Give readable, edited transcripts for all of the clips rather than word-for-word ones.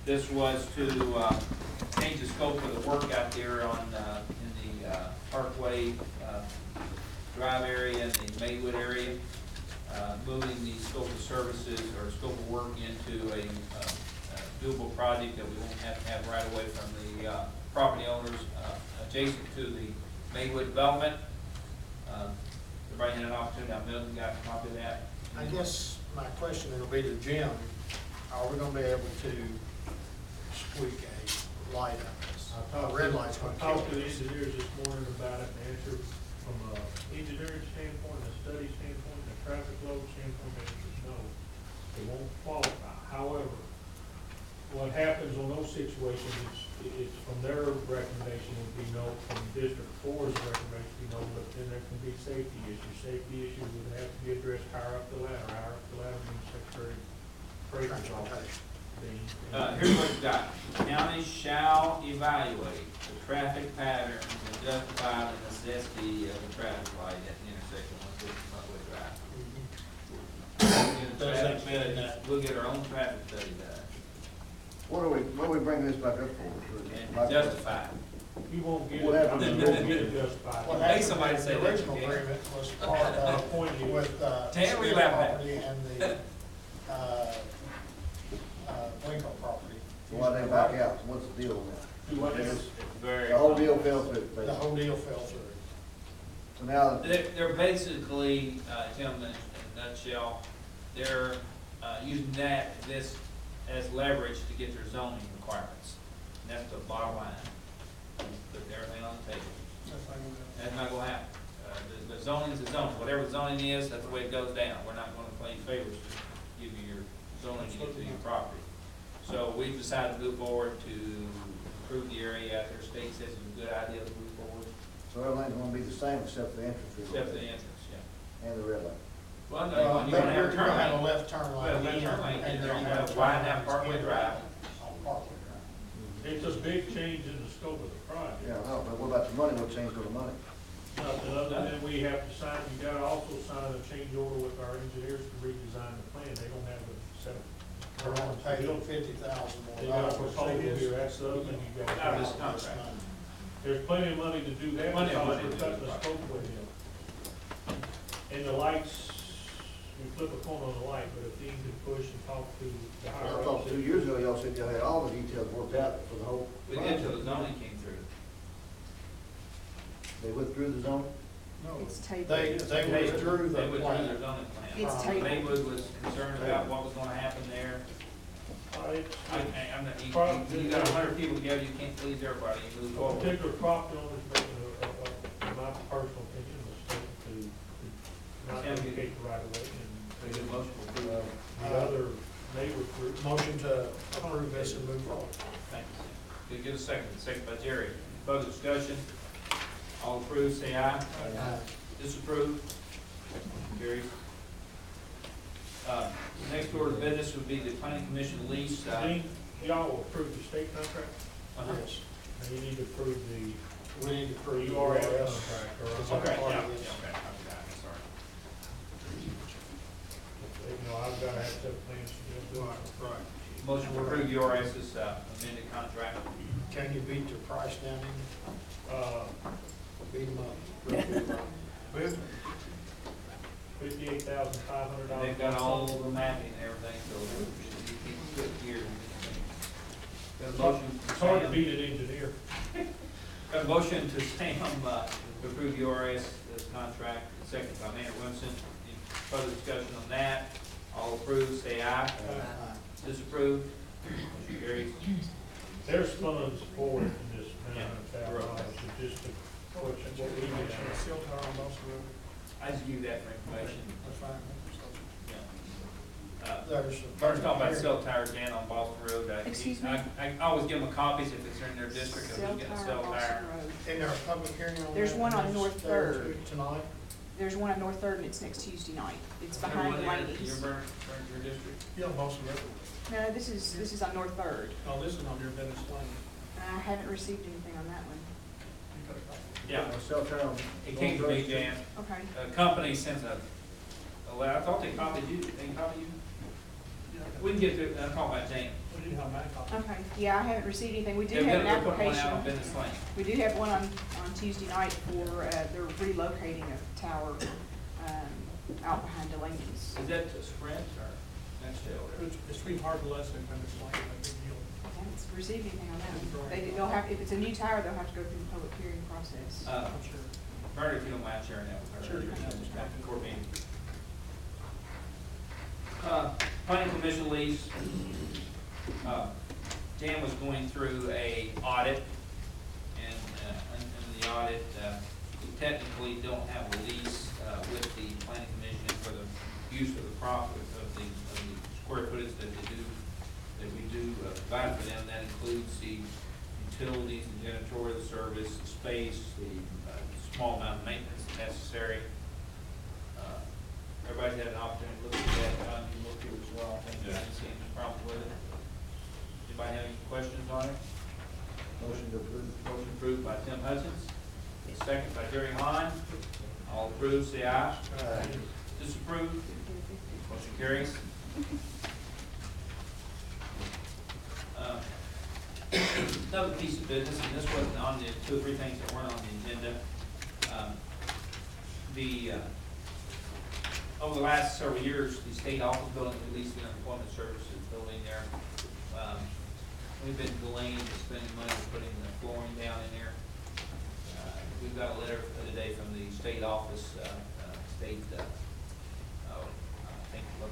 This was to change the scope of the work out there on, in the Parkway Drive area and the Maywood area, moving the scope of services or scope of work into a doable project that we won't have to have right away from the property owners adjacent to the Maywood development. Everybody had an opportunity, I know you got a copy of that. I guess my question will be to Jim, are we gonna be able to squeak a light out of this? Red light's gonna I kill talked to the this. engineers this morning about it, and the answer from an engineering standpoint, a study standpoint, and a traffic flow standpoint, the answer is no. They won't qualify. However, what happens on those situations, it's from their recommendation would be no, from District 4's recommendation would be no, but then there can be safety issues. Safety issues would have to be addressed higher up the ladder. Higher up the ladder means Secretary Fraser's office. Here's what you got. County shall evaluate the traffic patterns and justify the necessity of a traffic light at the intersection of 150 Parkway Drive. Does that mean that? We'll get our own traffic study done What are we bringing this back up for? and justify. You won't get it, What happened? you won't get it justified. What Make happened somebody in say the that original you can. agreement was part of, with, Tam, we Smith laugh at. property and the, Lincoln property. So why they back out? What's the deal on that? Do what They now? just- Very. The whole deal fell through. The whole deal fell through. So now, They're basically, gentlemen, in a nutshell, they're using this as leverage to get their zoning requirements. And that's the bottom line. Put everything on the table. That's not gonna happen. The zoning is the zoning. Whatever zoning is, that's the way it goes down. We're not gonna play favors to give you your zoning to get to your property. So we've decided to move forward to improve the area out there. State says it's a good idea to move forward, so everything's gonna be the same except the entrance. fee. except the entrance, yeah. And the red light. Well, no, But you're gonna have you're a gonna turn have a lane. left turn Well, lane. left turn lane, and and then you're you gonna have widen turn out lanes Parkway in Drive. On Parkway Drive. It's a big change in the scope of the project. Yeah, I know, but what about the money? What changed with the money? Nothing other than we have to sign, you gotta also sign a change order with our engineers to redesign the plan. They don't have a set. We're gonna pay them $50,000 more. They got a dollars. proposal here, that's the other thing you Out of gotta. this contract. There's plenty of money to do that, Plenty of because money we're to do cutting the it. scope with him. And the lights, you flip a coin on the light, but if Dean could push and talk to the I higher thought ups. 2 years ago, y'all said y'all had all the details worked out for the whole We did till the project. zoning came through. They withdrew the zone? No, It's tabled. they withdrew They the withdrew their plan. zoning plan. It's tabled. Maywood was concerned about what was gonna happen there. I'm not, you got 100 people together, you can't please everybody, you move A forward. particular property owner is making in my personal opinion, a mistake to not Can we- indicate the right of way, and We get a motion to approve. the other neighbor group. Motion to approve this and move forward. Thank you. Could you get a second? Second by Jerry. Further discussion? All approved, say aye. Disapprove? Carries. Next order of business would be the planning commission lease. Dean, y'all will approve the state contract, Yes, and you need to approve the we need to approve the URS URS. contract, or, Okay, Part yeah, of yeah, this. okay, I forgot, sorry. you know, I've gotta have set plans to do it. Right. Motion to approve URS's amended contract. Can you beat the price down in? Beat them up. $58,500. They've got all the mapping and everything, so we should keep good here. Got a motion. It's hard to beat an engineer. Got a motion to stamp, to approve the URS this contract, second by Mayor Wilson. Any further discussion on that? All approved, say aye. Disapprove? Motion carries. There's funds for it in this $900,000, just to push it, what we mentioned. Seal tower on Boston Road. I just give you that for information. That's fine. Yeah. There's. First talking about cell towers down on Boston Road. Excuse me? I always give them copies if it's in their district, of who's getting a cell tower. Boston Road. Isn't there a public hearing on that? There's one on North Third. Tonight? There's one on North Third and it's next Tuesday night. It's There behind one there in Laney's. your district? Yeah, Boston Road. No, this is on North Third. Oh, this is on your business plan. I haven't received anything on that one. Yeah, Cell tower. it came to me, Jan. Okay. A company sends a letter, I thought they copied you, they copied you? We can get to, I'm talking about Jan. on my copy. Okay, yeah, I haven't received anything. We do They're have an gonna put one out application. on Business Lane. We do have one on Tuesday night for, they're relocating a tower, out behind Delaney's. Is that the Sprint or Nextel? It's between Harbor Lesson and Business Lane, I think, I haven't received anything on that one. They'll have, if it's a new tower, they'll have to go through the public hearing process. I'm sure. Bernard, if you don't mind sharing that with her. Sure. After the court meeting. Planning commission lease. Dan was going through a audit, and in the audit, we technically don't have a lease with the planning commission for the use of the profit of the square footage that we do provide for them. That includes the utilities, the janitorial service, the space, the small amount of maintenance necessary. Everybody's had an opportunity to look at that. You looked through it as well. I think you haven't seen any problem with it. Anybody have any questions on it? Motion to approve. Motion approved by Tim Hutchins, second by Jerry Hahn. All approved, say aye. Disapproved? Motion carries. Another piece of business, and this wasn't on the, 2 or 3 things that weren't on the agenda. Over the last several years, the state office building, at least the unemployment services building there, we've been delaying spending money putting the flooring down in there. We've got a letter today from the state office, I think,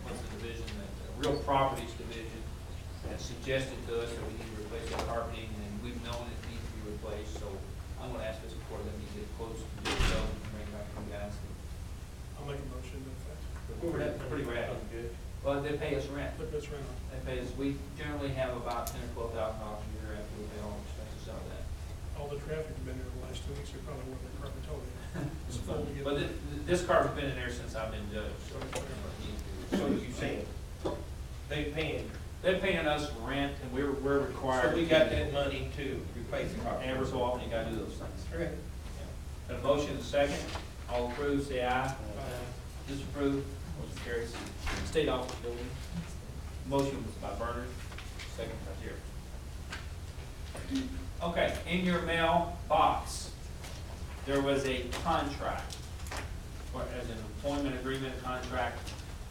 what's the division, the Real Properties Division, has suggested to us that we need to replace the carpeting, and we've known it needs to be replaced, so I'm gonna ask this before let me get close to do so, and bring it back to you guys. I'll make a motion to that. That's pretty rad. Well, they pay us rent. Put this around. They pay us, we generally have about $10,000 or $12,000 a year after we pay all the expenses out of that. All the traffic has been there the last 2 weeks, they're probably worth their carpet totally. It's full to get. But this car's been in there since I've been judge, so. So you saying, They're paying us rent, and we're required. so we got that money to replace the carpet? Every so often, you gotta do those things. Okay. Got a motion and a second, all approved, say aye. Disapproved, motion carries. State office building, motion was by Bernard, second by Jerry. Okay, in your mail box, there was a contract, or as an employment agreement contract